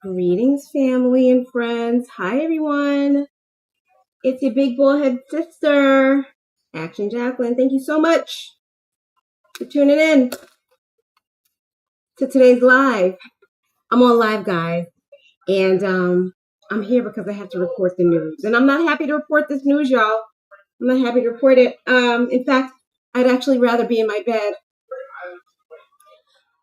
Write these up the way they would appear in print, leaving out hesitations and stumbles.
Greetings, family and friends. Hi, everyone. It's your big bullhead sister, Action Jacqueline. Thank you so much for tuning in to today's live. I'm on live, guys, and I'm here because I have to report the news. And I'm not happy to report this news, y'all. I'm not happy to report it. In fact, I'd actually rather be in my bed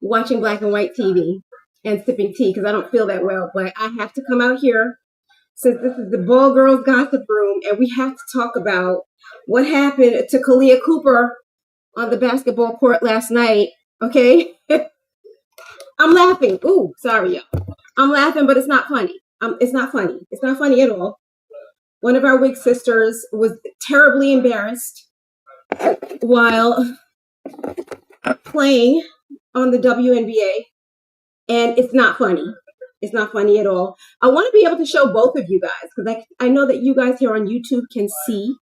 watching black and white TV and sipping tea because I don't feel that well. But I have to come out here since this is the Ball Girls Gossip Room, and we have to talk about what happened to Kalia Cooper on the basketball court last night, okay? I'm laughing. Ooh, sorry, y'all. I'm laughing, but it's not funny. It's not funny. It's not funny at all. One of our Wig sisters was terribly embarrassed while playing on the WNBA, and it's not funny. It's not funny at all. I want to be able to show both of you guys because I know that you guys here on YouTube can see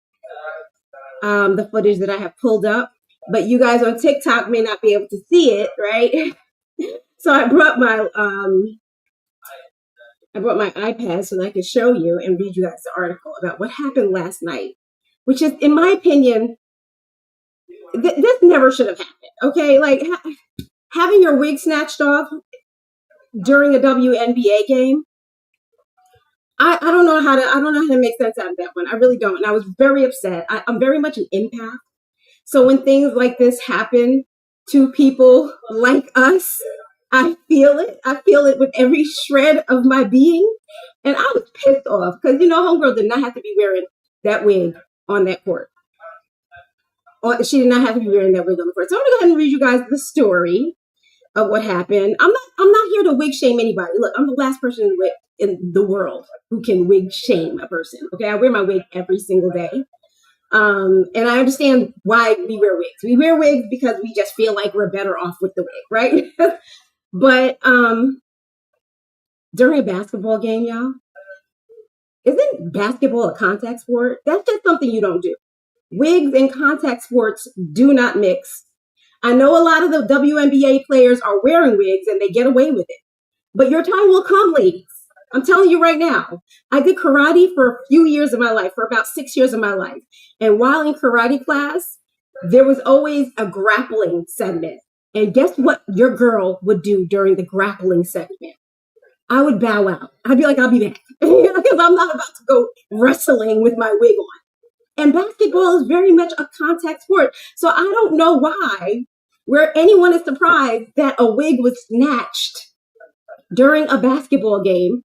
the footage that I have pulled up, but you guys on TikTok may not be able to see it, right? So I brought my iPad so that I could show you and read you guys the article about what happened last night, which is, in my opinion, this never should have happened. Okay, like having your wig snatched off during a WNBA game. I don't know how to make sense out of that one. I really don't. And I was very upset. I'm very much an empath. So when things like this happen to people like us, I feel it. I feel it with every shred of my being. And I was pissed off because, homegirl did not have to be wearing that wig on that court. She did not have to be wearing that wig on the court. So I'm going to go ahead and read you guys the story of what happened. I'm not here to wig shame anybody. Look, I'm the last person in the world who can wig shame a person. Okay, I wear my wig every single day. And I understand why we wear wigs. We wear wigs because we just feel like we're better off with the wig, right? But during a basketball game, y'all, isn't basketball a contact sport? That's just something you don't do. Wigs and contact sports do not mix. I know a lot of the WNBA players are wearing wigs and they get away with it. But your time will come, ladies. I'm telling you right now. I did karate for a few years of my life, for about 6 years of my life. And while in karate class, there was always a grappling segment. And guess what your girl would do during the grappling segment? I would bow out. I'd be like, I'll be back. Because I'm not about to go wrestling with my wig on. And basketball is very much a contact sport. So I don't know why, where anyone is surprised that a wig was snatched during a basketball game.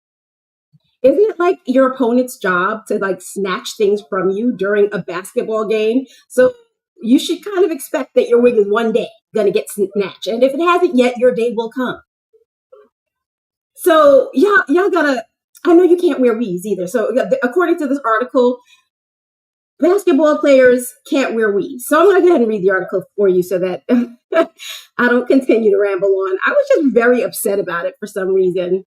Isn't it like your opponent's job to snatch things from you during a basketball game? So you should kind of expect that your wig is one day going to get snatched. And if it hasn't yet, your day will come. So y'all gotta, I know you can't wear weaves either. So according to this article, basketball players can't wear weaves. So I'm going to go ahead and read the article for you so that I don't continue to ramble on. I was just very upset about it for some reason.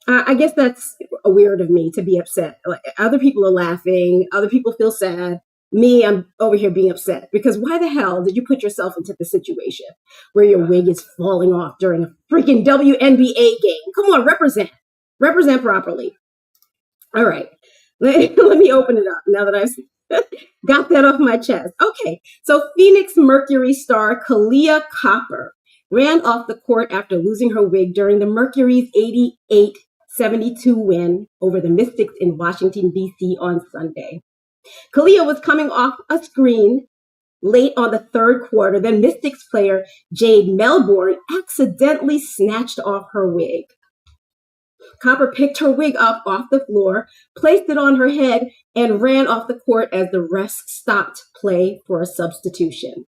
I guess that's weird of me to be upset. Like, other people are laughing. Other people feel sad. Me, I'm over here being upset because why the hell did you put yourself into the situation where your wig is falling off during a freaking WNBA game? Come on, represent. Represent properly. All right. Let me open it up now that I've got that off my chest. Okay, so Phoenix Mercury star Kalia Cooper ran off the court after losing her wig during the Mercury's 88-72 win over the Mystics in Washington, D.C. on Sunday. Kalia was coming off a screen late on the third quarter. Then Mystics player Jade Melbourne accidentally snatched off her wig. Cooper picked her wig up off the floor, placed it on her head, and ran off the court as the refs stopped play for a substitution.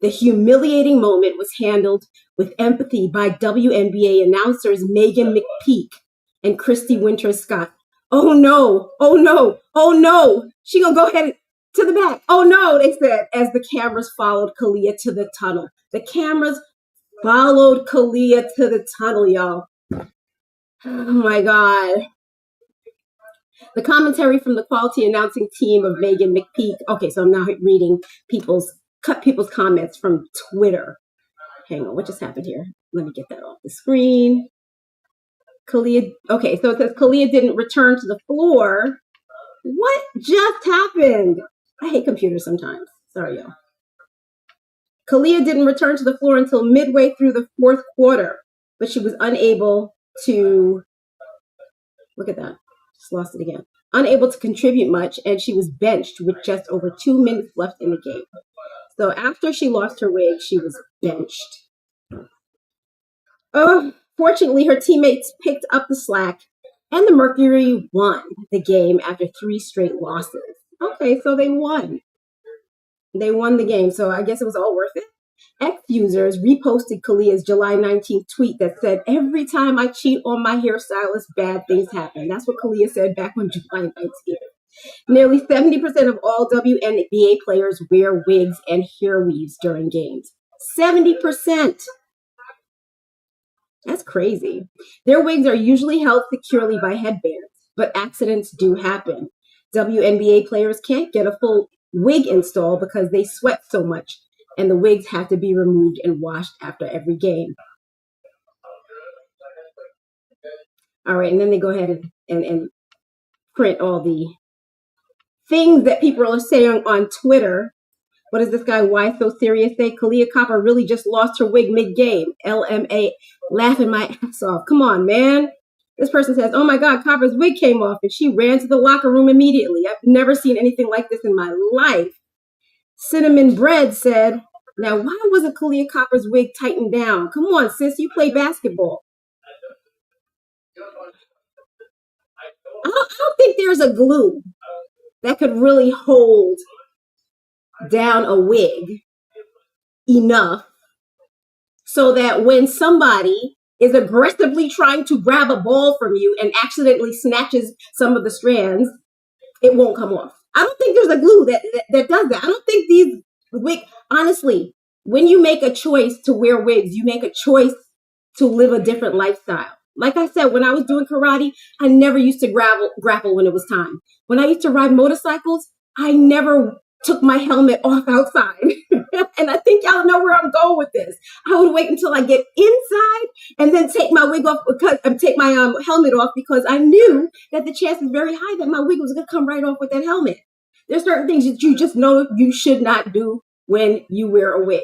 The humiliating moment was handled with empathy by WNBA announcers Megan McPeak and Christy Winters-Scott. Oh no, oh no, oh no, she gonna go ahead to the back. Oh no, they said as the cameras followed Kalia to the tunnel. The cameras followed Kalia to the tunnel, y'all. Oh my God. The commentary from the quality announcing team of Megan McPeak. Okay, so I'm now reading people's comments from Twitter. Hang on, what just happened here? Let me get that off the screen. Kalia. Okay, so it says Kalia didn't return to the floor. What just happened? I hate computers sometimes. Sorry, y'all. Kalia didn't return to the floor until midway through the fourth quarter, but she was unable to, look at that, just lost it again, unable to contribute much, and she was benched with just over 2 minutes left in the game. So after she lost her wig, she was benched. Oh, fortunately, her teammates picked up the slack, and the Mercury won the game after 3 straight losses. Okay, so they won. They won the game, so I guess it was all worth it. X users reposted Kalia's July 19th tweet that said, "Every time I cheat on my hairstylist, bad things happen." That's what Kalia said back on July 19th. Nearly 70% of all WNBA players wear wigs and hair weaves during games. 70%. That's crazy. Their wigs are usually held securely by headbands, but accidents do happen. WNBA players can't get a full wig install because they sweat so much, and the wigs have to be removed and washed after every game. All right, and then they go ahead and print all the things that people are saying on Twitter. What does this guy, Why So Serious, say? Kalia Copper really just lost her wig mid-game. LMA, laughing my ass off. Come on, man. This person says, "Oh my God, Copper's wig came off and she ran to the locker room immediately. I've never seen anything like this in my life." Cinnamon Bread said, "Now, why wasn't Kalia Copper's wig tightened down? Come on, sis, you play basketball." I don't think there's a glue that could really hold down a wig enough so that when somebody is aggressively trying to grab a ball from you and accidentally snatches some of the strands, it won't come off. I don't think there's a glue that does that. I don't think these wig, honestly, when you make a choice to wear wigs, you make a choice to live a different lifestyle. Like I said, when I was doing karate, I never used to grapple when it was time. When I used to ride motorcycles, I never took my helmet off outside. And I think y'all know where I'm going with this. I would wait until I get inside and then take my wig off, because take my helmet off, because I knew that the chance was very high that my wig was going to come right off with that helmet. There's certain things that you just know you should not do when you wear a wig.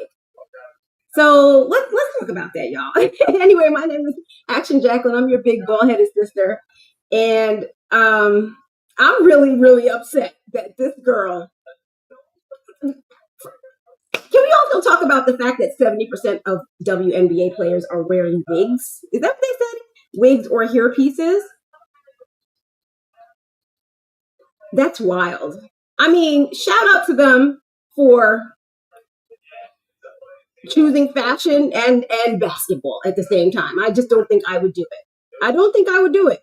So let's talk about that, y'all. Anyway, my name is Action Jacqueline. I'm your big bald-headed sister. And I'm really, really upset that this girl... Can we also talk about the fact that 70% of WNBA players are wearing wigs? Is that what they said? Wigs or hair pieces? That's wild. I mean, shout out to them for choosing fashion and basketball at the same time. I just don't think I would do it. I don't think I would do it.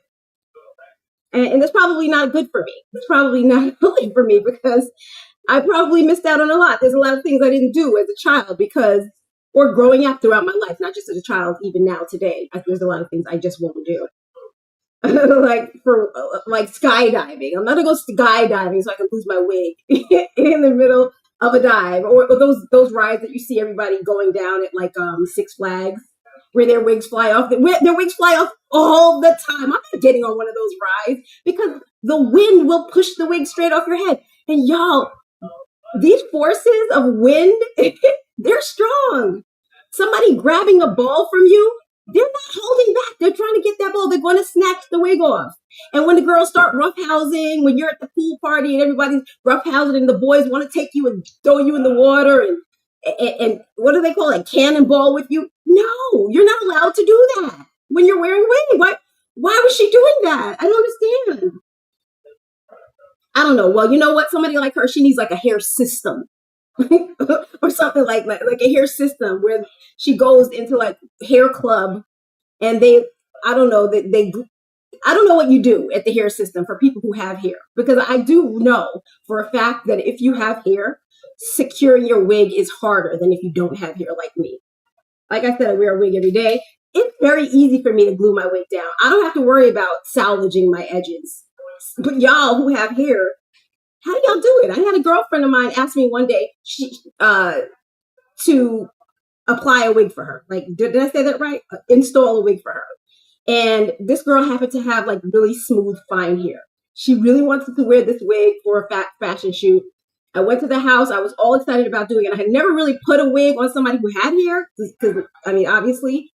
And it's probably not good for me. It's probably not healthy for me, because I probably missed out on a lot. There's a lot of things I didn't do as a child or growing up throughout my life, not just as a child, even now today. There's a lot of things I just won't do. like skydiving. I'm not gonna go skydiving so I can lose my wig in the middle of a dive, or those rides that you see everybody going down at Six Flags, where their wigs fly off. Their wigs fly off all the time. I'm not getting on one of those rides because the wind will push the wig straight off your head. And y'all, these forces of wind, they're strong. Somebody grabbing a ball from you, they're not holding back. They're trying to get that ball. They're going to snatch the wig off. And when the girls start roughhousing, when you're at the pool party and everybody's roughhousing and the boys want to take you and throw you in the water and what do they call it? Cannonball with you? No, you're not allowed to do that when you're wearing a wig. Why was she doing that? I don't understand. I don't know. Well, you know what? Somebody like her, she needs like a hair system or something like a hair system where she goes into like hair club and I don't know what you do at the hair system for people who have hair, because I do know for a fact that if you have hair, securing your wig is harder than if you don't have hair like me. Like I said, I wear a wig every day. It's very easy for me to glue my wig down. I don't have to worry about salvaging my edges. But y'all who have hair, how do y'all do it? I had a girlfriend of mine ask me one day to apply a wig for her. Like, did I say that right? Install a wig for her. And this girl happened to have like really smooth, fine hair. She really wanted to wear this wig for a fashion shoot. I went to the house. I was all excited about doing it. I had never really put a wig on somebody who had hair, because I mean, obviously,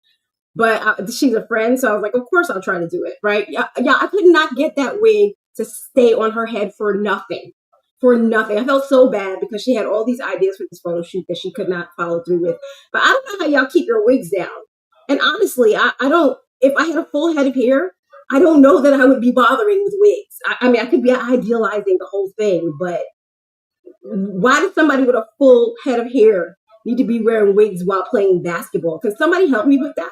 but she's a friend, so I was like, of course I'll try to do it, right? Yeah, I could not get that wig to stay on her head for nothing. For nothing. I felt so bad because she had all these ideas for this photo shoot that she could not follow through with. But I don't know how y'all keep your wigs down. And honestly, I don't, if I had a full head of hair, I don't know that I would be bothering with wigs. I mean, I could be idealizing the whole thing, but why does somebody with a full head of hair need to be wearing wigs while playing basketball? Can somebody help me with that?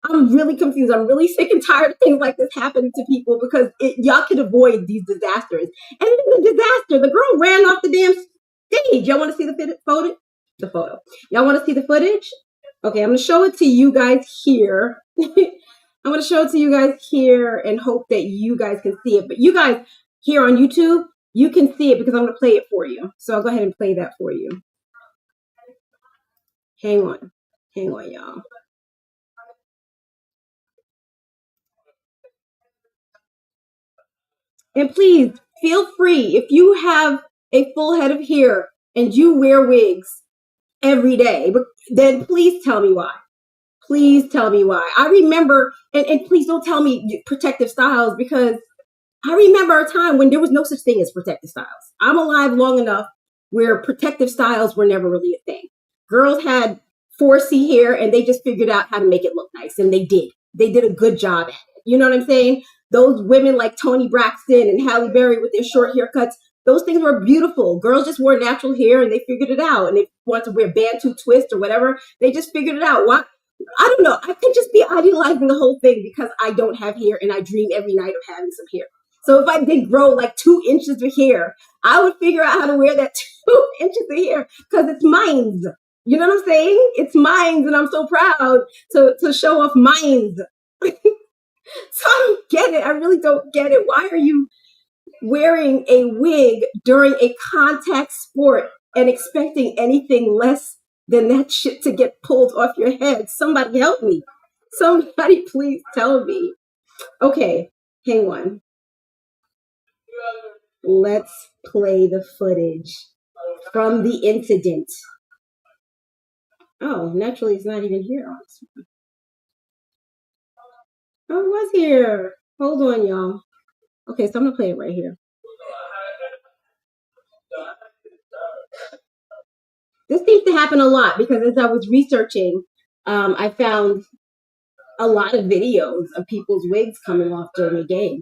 I'm really confused. I'm really sick and tired of things like this happening to people, because y'all could avoid these disasters. And it's a disaster. The girl ran off the damn stage. Y'all want to see the photo? The photo. Y'all want to see the footage? Okay, I'm going to show it to you guys here. I'm going to show it to you guys here and hope that you guys can see it. But you guys here on YouTube, you can see it because I'm going to play it for you. So I'll go ahead and play that for you. Hang on. Hang on, y'all. And please feel free, if you have a full head of hair and you wear wigs every day, then please tell me why. Please tell me why. I remember, and please don't tell me protective styles, because I remember a time when there was no such thing as protective styles. I'm alive long enough where protective styles were never really a thing. Girls had 4C hair and they just figured out how to make it look nice, and they did. They did a good job at it. You know what I'm saying? Those women like Toni Braxton and Halle Berry with their short haircuts, those things were beautiful. Girls just wore natural hair and they figured it out. And they wanted to wear Bantu twist or whatever, they just figured it out. Why? I don't know. I could just be idealizing the whole thing because I don't have hair and I dream every night of having some hair. So if I did grow like 2 inches of hair, I would figure out how to wear that 2 inches of hair because it's mine. You know what I'm saying? It's mine, and I'm so proud to show off mine. So I don't get it. I really don't get it. Why are you wearing a wig during a contact sport and expecting anything less than that shit to get pulled off your head? Somebody help me. Somebody please tell me. Okay, hang on. Let's play the footage from the incident. Oh, naturally it's not even here on this one. Oh, it was here. Hold on, y'all. Okay, so I'm gonna play it right here. This seems to happen a lot because as I was researching, I found a lot of videos of people's wigs coming off during a game.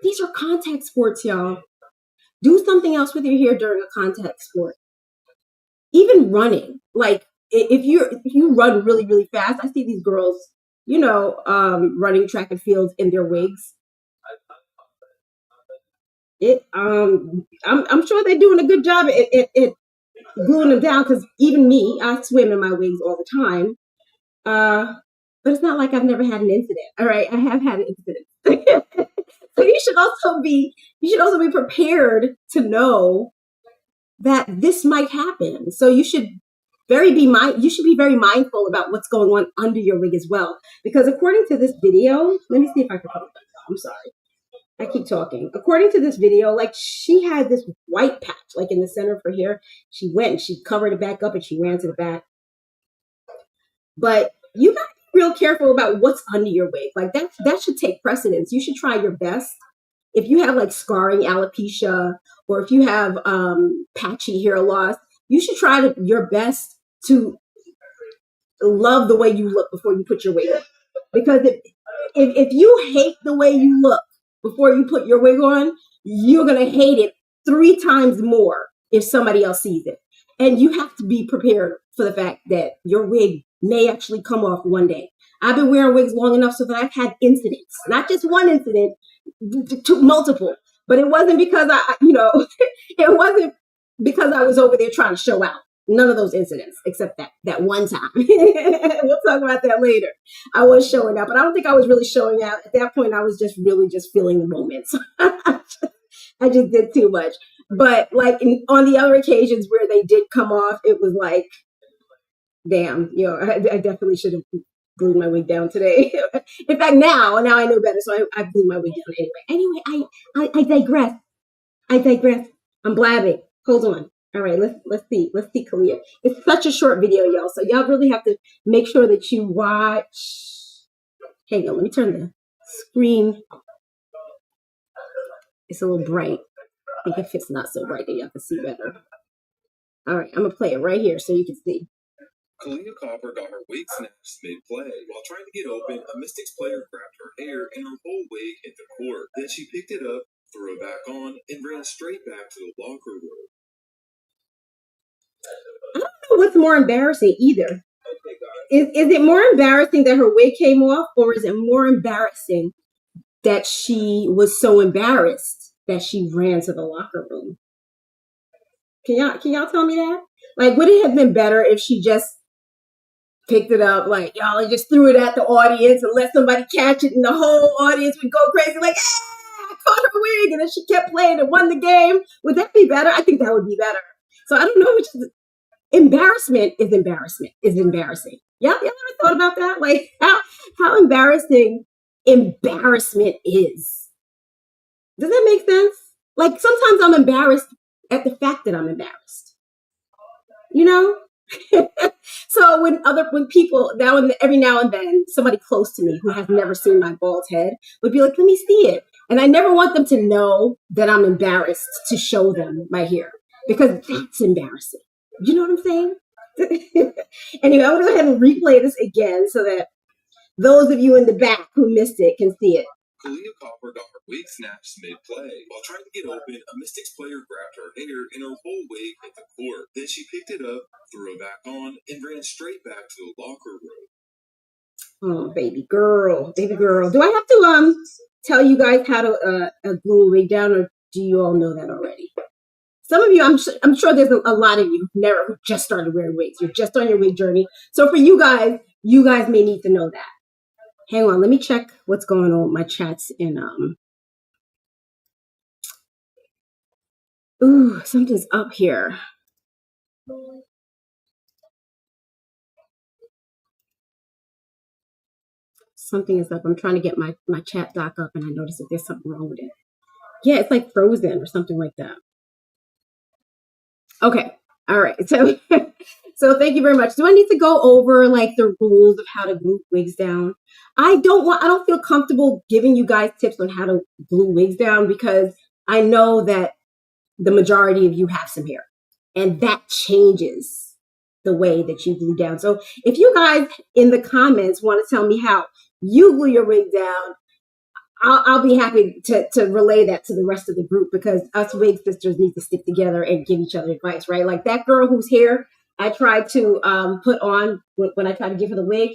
These are contact sports, y'all. Do something else with your hair during a contact sport. Even running, like if you run really, really fast, I see these girls, running track and field in their wigs. I'm sure they're doing a good job at gluing them down, because even me, I swim in my wigs all the time. But it's not like I've never had an incident. All right, I have had an incident. So you should also be prepared to know that this might happen. So you should be very mindful about what's going on under your wig as well. Because according to this video, let me see if I can put it. I'm sorry. I keep talking. According to this video, like, she had this white patch like in the center of her hair. She went and she covered it back up and she ran to the back. But you gotta be real careful about what's under your wig. Like that should take precedence. You should try your best. If you have like scarring alopecia, or if you have patchy hair loss, you should try your best to love the way you look before you put your wig on. Because if you hate the way you look before you put your wig on, you're going to hate it 3 times more if somebody else sees it. And you have to be prepared for the fact that your wig may actually come off one day. I've been wearing wigs long enough so that I've had incidents, not just one incident, multiple. But it wasn't because it wasn't because I was over there trying to show out. None of those incidents, except that one time. We'll talk about that later. I was showing out, but I don't think I was really showing out. At that point, I was just really just feeling the moment. So I just did too much. But like on the other occasions where they did come off, it was like, damn, I definitely should have glued my wig down today. In fact, now I know better, so I glued my wig down anyway. Anyway, I digress. I digress. I'm blabbing. Hold on. All right, let's see. Let's see, Kalia. It's such a short video, y'all. So y'all really have to make sure that you watch. Hang on, let me turn the screen. It's a little bright. I think if it's not so bright, then y'all can see better. All right, I'm gonna play it right here so you can see. Kalia Copper got her wig snatched mid-play. While trying to get open, a Mystics player grabbed her hair and her whole wig into court. Then she picked it up, threw it back on, and ran straight back to the locker room. I don't know what's more embarrassing either. Is it more embarrassing that her wig came off, or is it more embarrassing that she was so embarrassed that she ran to the locker room? Can y'all tell me that? Like, would it have been better if she just picked it up, like, y'all, and just threw it at the audience and let somebody catch it, and the whole audience would go crazy, like, I caught her wig, and then she kept playing and won the game? Would that be better? I think that would be better. So I don't know which is embarrassing. Y'all ever thought about that? Like, how embarrassing embarrassment is. Does that make sense? Like, sometimes I'm embarrassed at the fact that I'm embarrassed. You know? So when people every now and then, somebody close to me who has never seen my bald head would be like, let me see it. And I never want them to know that I'm embarrassed to show them my hair, because that's embarrassing. You know what I'm saying? Anyway, I'm going to go ahead and replay this again so that those of you in the back who missed it can see it. Kalia Copper got her wig snatched mid-play. While trying to get open, a Mystics player grabbed her hair and her whole wig into court. Then she picked it up, threw it back on, and ran straight back to the locker room. Oh, baby girl. Do I have to tell you guys how to glue a wig down, or do you all know that already? Some of you, I'm sure there's a lot of you who just started wearing wigs. You're just on your wig journey. So for you guys may need to know that. Hang on, let me check what's going on with my chats in ooh, something's up here. Something is up. I'm trying to get my chat doc up, and I noticed that there's something wrong with it. Yeah, it's like frozen or something like that. Okay. All right. So so thank you very much. Do I need to go over like the rules of how to glue wigs down? I don't feel comfortable giving you guys tips on how to glue wigs down, because I know that the majority of you have some hair, and that changes the way that you glue down. So if you guys in the comments want to tell me how you glue your wig down, I'll be happy to relay that to the rest of the group, because us wig sisters need to stick together and give each other advice, right? Like that girl whose hair I tried to put on when I tried to give her the wig,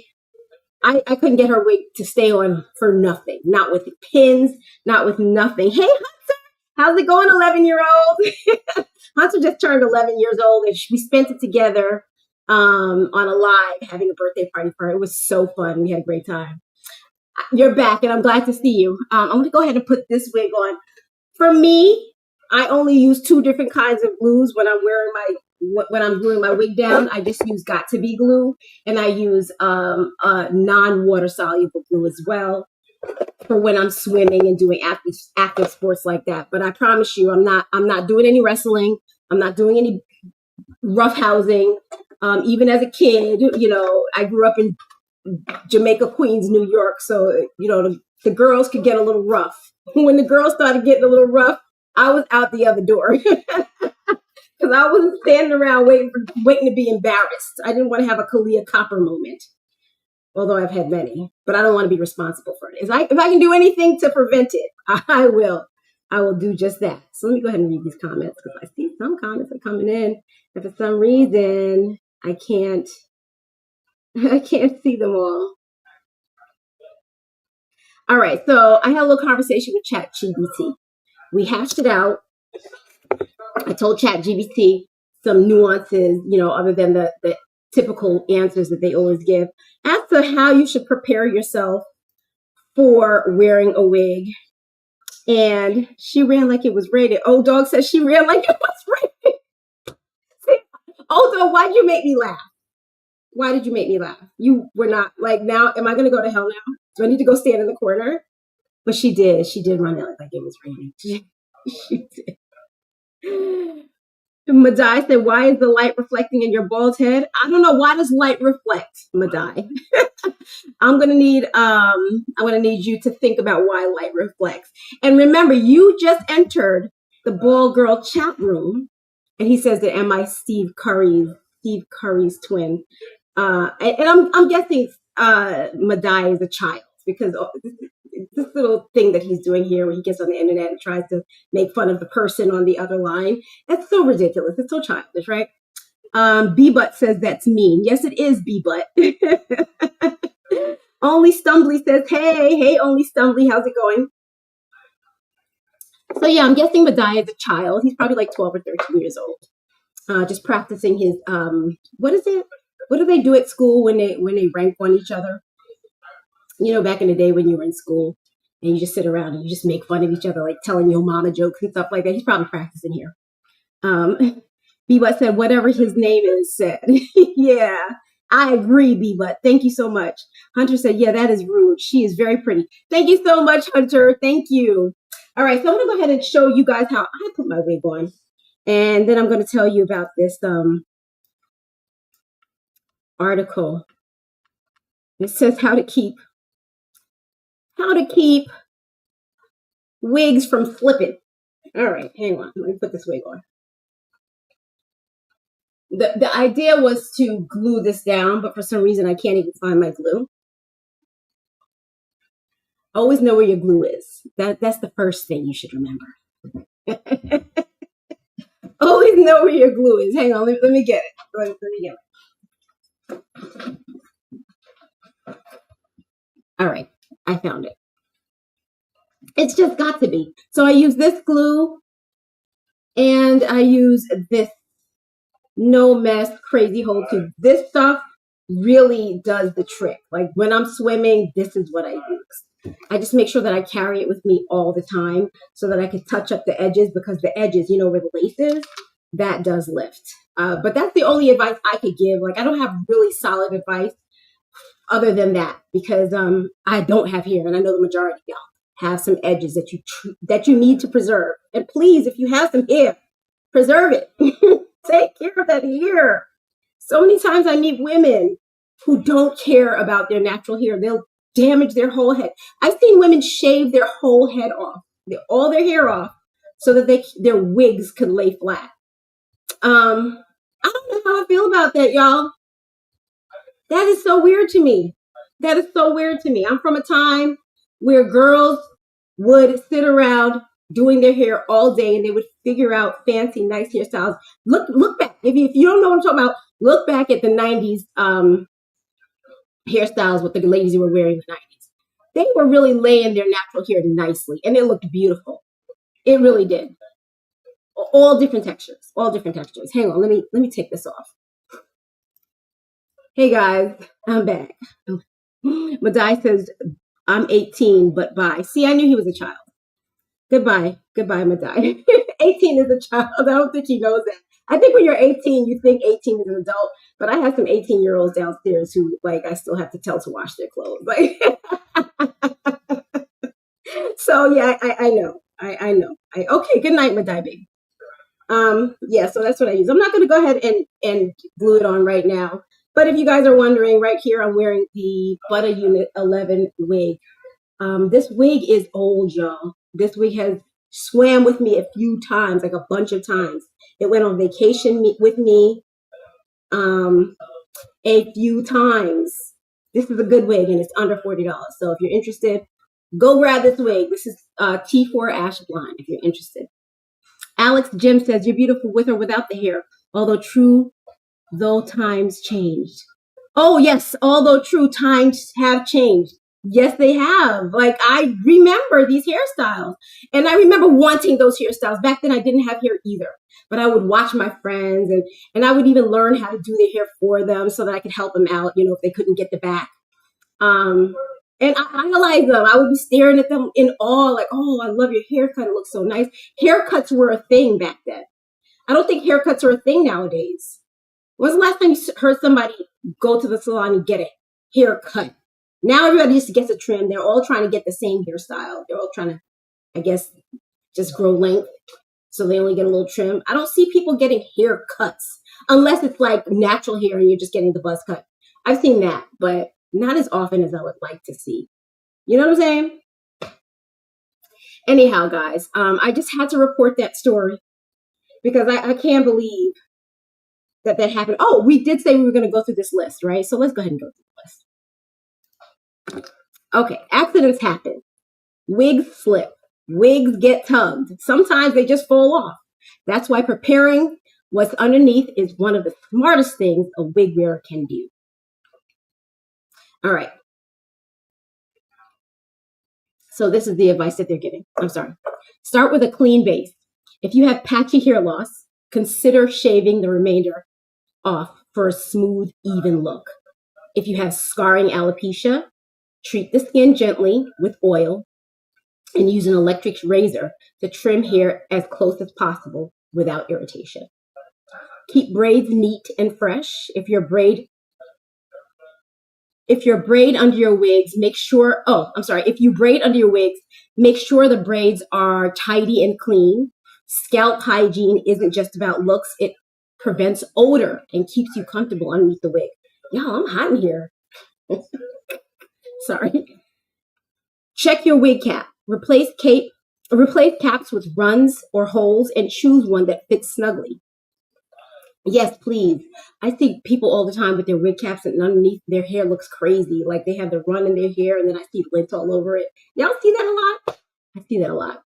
I couldn't get her wig to stay on for nothing, not with pins, not with nothing. Hey, Hunter, how's it going, 11-year-old? Hunter just turned 11 years old, and we spent it together on a live, having a birthday party for her. It was so fun. We had a great time. You're back, and I'm glad to see you. I'm going to go ahead and put this wig on. For me, I only use 2 different kinds of glues when I'm gluing my wig down. I just use Got To Be glue, and I use non-water soluble glue as well for when I'm swimming and doing active sports like that. But I promise you, I'm not doing any wrestling. I'm not doing any roughhousing. Even as a kid, I grew up in Jamaica, Queens, New York. So, the girls could get a little rough. When the girls started getting a little rough, I was out the other door, because I wasn't standing around waiting to be embarrassed. I didn't want to have a Kalia Copper moment, although I've had many, but I don't want to be responsible for it. If I can do anything to prevent it, I will do just that. So let me go ahead and read these comments, because I see some comments are coming in, and for some reason I can't see them all. All right, so I had a little conversation with ChatGPT. We hashed it out. I told ChatGPT some nuances, other than the typical answers that they always give, as to how you should prepare yourself for wearing a wig. And she ran like it was rated. Old Dog says she ran like it was rated. Old Dog, why'd you make me laugh? Why did you make me laugh? You were not like, now, am I going to go to hell now? Do I need to go stand in the corner? But she did. She did run it like it was raining. She did. Madai said, why is the light reflecting in your bald head? I don't know. Why does light reflect, Madai? I'm gonna need you to think about why light reflects. And remember, you just entered the Bald Girl chat room, and he says that am I Steve Curry's twin? And I'm guessing Madai is a child, because this little thing that he's doing here where he gets on the internet and tries to make fun of the person on the other line. That's so ridiculous. It's so childish, right? B-Butt says that's mean. Yes, it is, B-Butt. Only Stumbly says, hey, Only Stumbly, how's it going? So yeah, I'm guessing Madai is a child. He's probably like 12 or 13 years old. Just practicing his, what is it? What do they do at school when they rank on each other? You know, back in the day when you were in school and you just sit around and you just make fun of each other, like telling your mama jokes and stuff like that. He's probably practicing here. B-Butt said, whatever his name is said. Yeah, I agree, B-Butt. Thank you so much. Hunter said, yeah, that is rude. She is very pretty. Thank you so much, Hunter. Thank you. All right, so I'm going to go ahead and show you guys how I put my wig on. And then I'm going to tell you about this article. It says how to keep wigs from flipping. All right, hang on. Let me put this wig on. The idea was to glue this down, but for some reason I can't even find my glue. Always know where your glue is. That's the first thing you should remember. Always know where your glue is. Hang on, let me get it. Let me get it. All right, I found it. It's just got to be. So I use this glue, and I use this no mess crazy hole tube. This stuff really does the trick. Like when I'm swimming, this is what I use. I just make sure that I carry it with me all the time so that I can touch up the edges, because the edges, you know, where the lace is, that does lift. But that's the only advice I could give. Like I don't have really solid advice other than that, because I don't have hair, and I know the majority of y'all have some edges that you need to preserve. And please, if you have some hair, preserve it. Take care of that hair. So many times I meet women who don't care about their natural hair. They'll damage their whole head. I've seen women shave their whole head off, all their hair off, so that their wigs could lay flat. I don't know how I feel about that, y'all. That is so weird to me. That is so weird to me. I'm from a time where girls would sit around doing their hair all day, and they would figure out fancy, nice hairstyles. Look back. If you don't know what I'm talking about, look back at the 90s hairstyles, what the ladies were wearing in the 90s. They were really laying their natural hair nicely, and it looked beautiful. It really did. All different textures. All different textures. Hang on, let me take this off. Hey guys, I'm back. Madai says, I'm 18, but bye. See, I knew he was a child. Goodbye, Madai. 18 is a child. I don't think he knows that. I think when you're 18, you think 18 is an adult, but I have some 18-year-olds downstairs who, like, I still have to tell to wash their clothes. Like, so yeah, I know. I know. Okay, good night, Madai, baby. Yeah, so that's what I use. I'm not going to go ahead and glue it on right now. But if you guys are wondering, right here, I'm wearing the Butter Unit 11 wig. This wig is old, y'all. This wig has swam with me a few times, like a bunch of times. It went on vacation with me a few times. This is a good wig, and it's under $40. So if you're interested, go grab this wig. This is T4 Ash Blonde, if you're interested. Alex Jim says, you're beautiful with or without the hair, although true, though times changed. Oh, yes, although true, times have changed. Yes, they have. Like, I remember these hairstyles, and I remember wanting those hairstyles. Back then, I didn't have hair either, but I would watch my friends, and I would even learn how to do their hair for them so that I could help them out, you know, if they couldn't get the back. And I idolized them. I would be staring at them in awe, like, oh, I love your haircut. It looks so nice. Haircuts were a thing back then. I don't think haircuts are a thing nowadays. When's the last time you heard somebody go to the salon and get a haircut? Now everybody just gets a trim. They're all trying to get the same hairstyle. They're all trying to, I guess, just grow length. So they only get a little trim. I don't see people getting haircuts unless it's like natural hair and you're just getting the buzz cut. I've seen that, but not as often as I would like to see. You know what I'm saying? Anyhow, guys, I just had to report that story because I can't believe that happened. Oh, we did say we were going to go through this list, right? So let's go ahead and go through the list. Okay, accidents happen. Wigs slip. Wigs get tugged. Sometimes they just fall off. That's why preparing what's underneath is one of the smartest things a wig wearer can do. All right. So this is the advice that they're giving. I'm sorry. Start with a clean base. If you have patchy hair loss, consider shaving the remainder off for a smooth, even look. If you have scarring alopecia, treat the skin gently with oil and use an electric razor to trim hair as close as possible without irritation. Keep braids neat and fresh. If your braid under your wigs, if you braid under your wigs, make sure the braids are tidy and clean. Scalp hygiene isn't just about looks. It prevents odor and keeps you comfortable underneath the wig. Y'all, I'm hot in here. Sorry. Check your wig cap. Replace caps with runs or holes and choose one that fits snugly. Yes, please. I see people all the time with their wig caps and underneath their hair looks crazy. Like they have the run in their hair and then I see lint all over it. Y'all see that a lot? I see that a lot.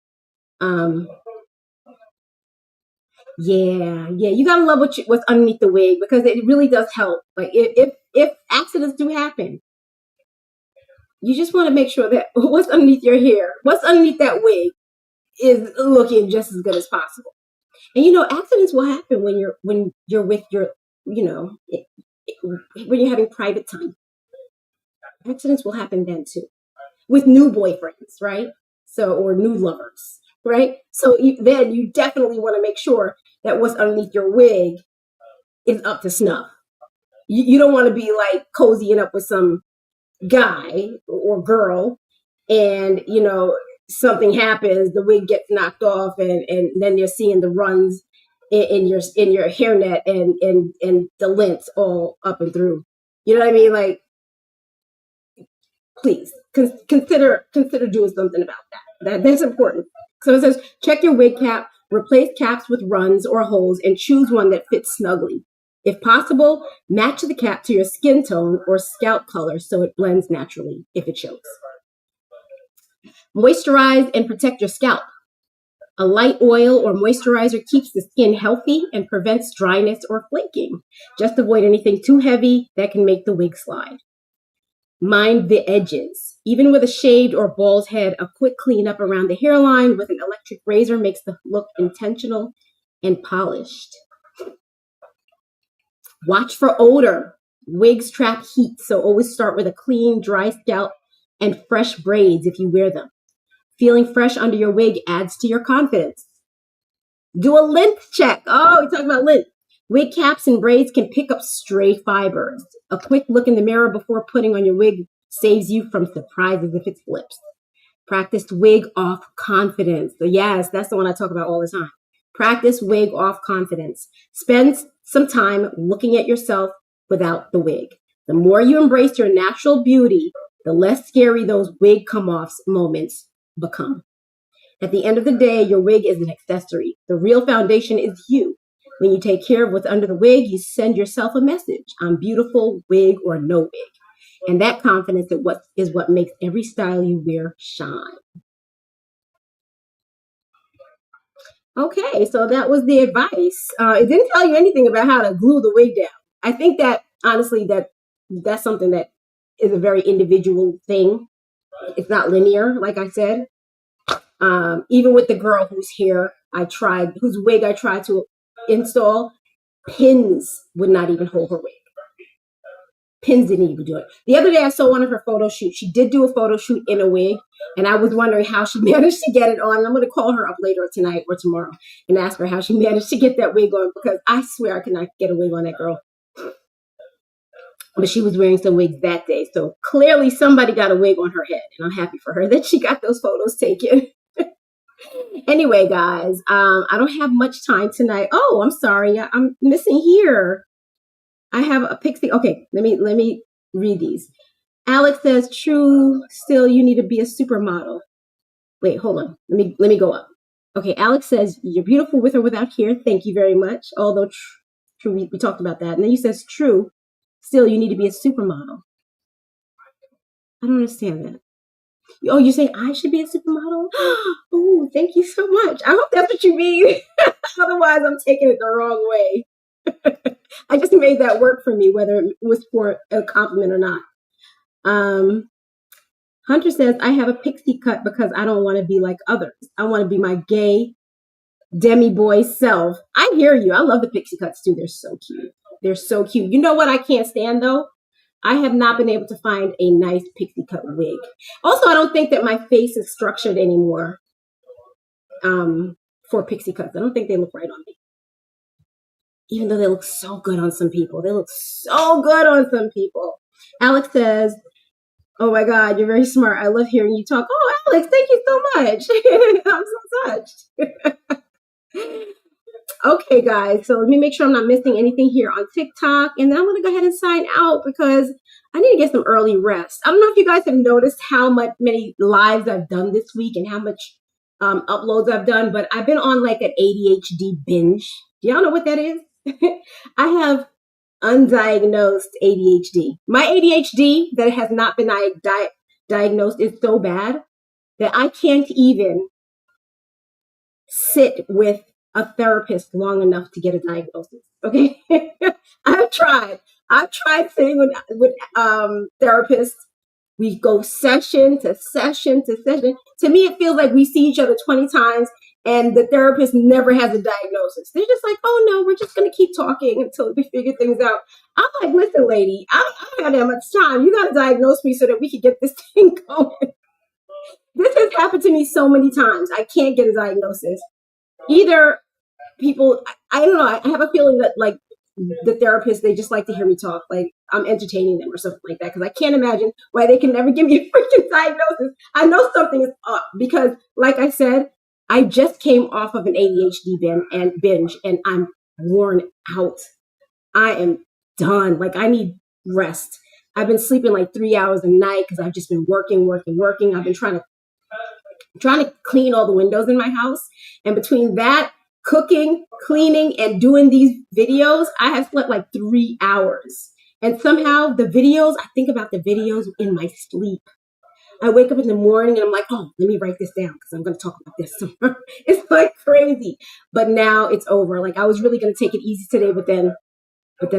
Yeah. You gotta love what's underneath the wig because it really does help. Like if accidents do happen, you just want to make sure that what's underneath your hair, what's underneath that wig is looking just as good as possible. And accidents will happen when you're with your, when you're having private time. Accidents will happen then too, with new boyfriends, right? Or new lovers, right? So then you definitely want to make sure that what's underneath your wig is up to snuff. You don't want to be like cozying up with some guy or girl and something happens, the wig gets knocked off and then you're seeing the runs in your hairnet and the lints all up and through. You know what I mean? Like, please consider doing something about that's important. So it says check your wig cap, replace caps with runs or holes and choose one that fits snugly. If possible, match the cap to your skin tone or scalp color so it blends naturally if it shows. Moisturize and protect your scalp. A light oil or moisturizer keeps the skin healthy and prevents dryness or flaking. Just avoid anything too heavy that can make the wig slide. Mind the edges. Even with a shaved or bald head, a quick cleanup around the hairline with an electric razor makes the look intentional and polished. Watch for odor. Wigs trap heat, so always start with a clean, dry scalp and fresh braids if you wear them. Feeling fresh under your wig adds to your confidence. Do a lint check. Oh, we're talking about lint. Wig caps and braids can pick up stray fibers. A quick look in the mirror before putting on your wig saves you from surprises if it slips. Practice wig off confidence. So yes, that's the one I talk about all the time. Practice wig off confidence. Spend some time looking at yourself without the wig. The more you embrace your natural beauty, the less scary those wig come-offs moments become. At the end of the day, your wig is an accessory. The real foundation is you. When you take care of what's under the wig, you send yourself a message. I'm beautiful, wig or no wig. And that confidence is what makes every style you wear shine. Okay, so that was the advice. It didn't tell you anything about how to glue the wig down. I think that, honestly, that's something that is a very individual thing. It's not linear, like I said. Even with the girl whose wig I tried to install, pins would not even hold her wig. Pins didn't even do it. The other day I saw one of her photo shoots. She did do a photo shoot in a wig, and I was wondering how she managed to get it on. I'm going to call her up later tonight or tomorrow and ask her how she managed to get that wig on, because I swear I could not get a wig on that girl. but she was wearing some wigs that day. So clearly somebody got a wig on her head, and I'm happy for her that she got those photos taken. Anyway, guys, I don't have much time tonight. Oh, I'm sorry. I'm missing here. I have a pixie. Okay, let me read these. Alex says, "True, still you need to be a supermodel." Wait, hold on. Let me go up. Okay, Alex says, "You're beautiful with or without hair. Thank you very much." Although true, we talked about that. And then he says, "True, still you need to be a supermodel." I don't understand that. Oh, you say I should be a supermodel? Oh, thank you so much. I hope that's what you mean. Otherwise, I'm taking it the wrong way. I just made that work for me, whether it was for a compliment or not. Hunter says, I have a pixie cut because I don't want to be like others. I want to be my gay demi boy self. I hear you. I love the pixie cuts too. They're so cute. They're so cute. You know what I can't stand though? I have not been able to find a nice pixie cut wig. Also, I don't think that my face is structured anymore for pixie cuts. I don't think they look right on me. Even though they look so good on some people. They look so good on some people. Alex says, oh my God, you're very smart. I love hearing you talk. Oh, Alex, thank you so much. I'm so touched. Okay, guys, so let me make sure I'm not missing anything here on TikTok. And then I'm going to go ahead and sign out because I need to get some early rest. I don't know if you guys have noticed how many lives I've done this week and how much uploads I've done, but I've been on like an ADHD binge. Do y'all know what that is? I have undiagnosed ADHD. My ADHD that has not been diagnosed is so bad that I can't even sit with a therapist long enough to get a diagnosis. Okay. I've tried sitting with therapists. We go session to session to session. To me, it feels like we see each other 20 times and the therapist never has a diagnosis. They're just like, oh no, we're just going to keep talking until we figure things out. I'm like, listen, lady, I don't have that much time. You got to diagnose me so that we can get this thing going. This has happened to me so many times. I can't get a diagnosis. Either people, I don't know, I have a feeling that like the therapists, they just like to hear me talk, like I'm entertaining them or something like that, because I can't imagine why they can never give me a freaking diagnosis. I know something is up because, like I said, I just came off of an ADHD binge and I'm worn out. I am done. Like I need rest. I've been sleeping like 3 hours a night because I've just been working. I've been trying to clean all the windows in my house. And between that, cooking, cleaning, and doing these videos, I have slept like 3 hours. And somehow the videos, I think about the videos in my sleep. I wake up in the morning and I'm like, oh, let me write this down because I'm going to talk about this tomorrow. It's like crazy. But now it's over. Like I was really going to take it easy today, but then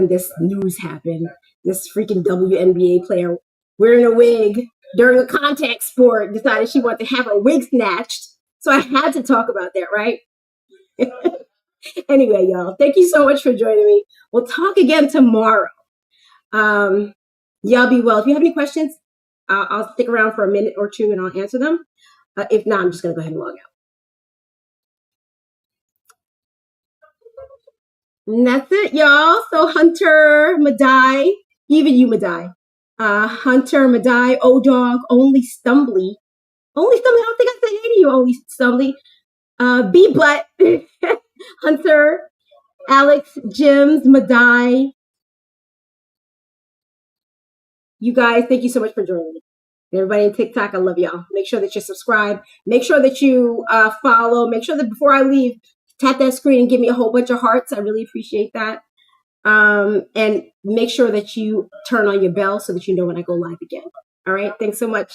this news happened. This freaking WNBA player wearing a wig during a contact sport decided she wanted to have her wig snatched. So I had to talk about that, right? Anyway, y'all, thank you so much for joining me. We'll talk again tomorrow. Y'all be well. If you have any questions, I'll stick around for a minute or two and I'll answer them. If not, I'm just going to go ahead and log out. And that's it, y'all. So Hunter, Madai, even you, Madai. Hunter, Madai, O-Dog, Only Stumbly. Only Stumbly, I don't think I said hey to you, Only Stumbly. B-Butt, Hunter, Alex, Jims, Madai. You guys, thank you so much for joining me. And everybody on TikTok, I love y'all. Make sure that you subscribe. Make sure that you follow. Make sure that before I leave, tap that screen and give me a whole bunch of hearts. I really appreciate that. And make sure that you turn on your bell so that you know when I go live again. All right. Thanks so much.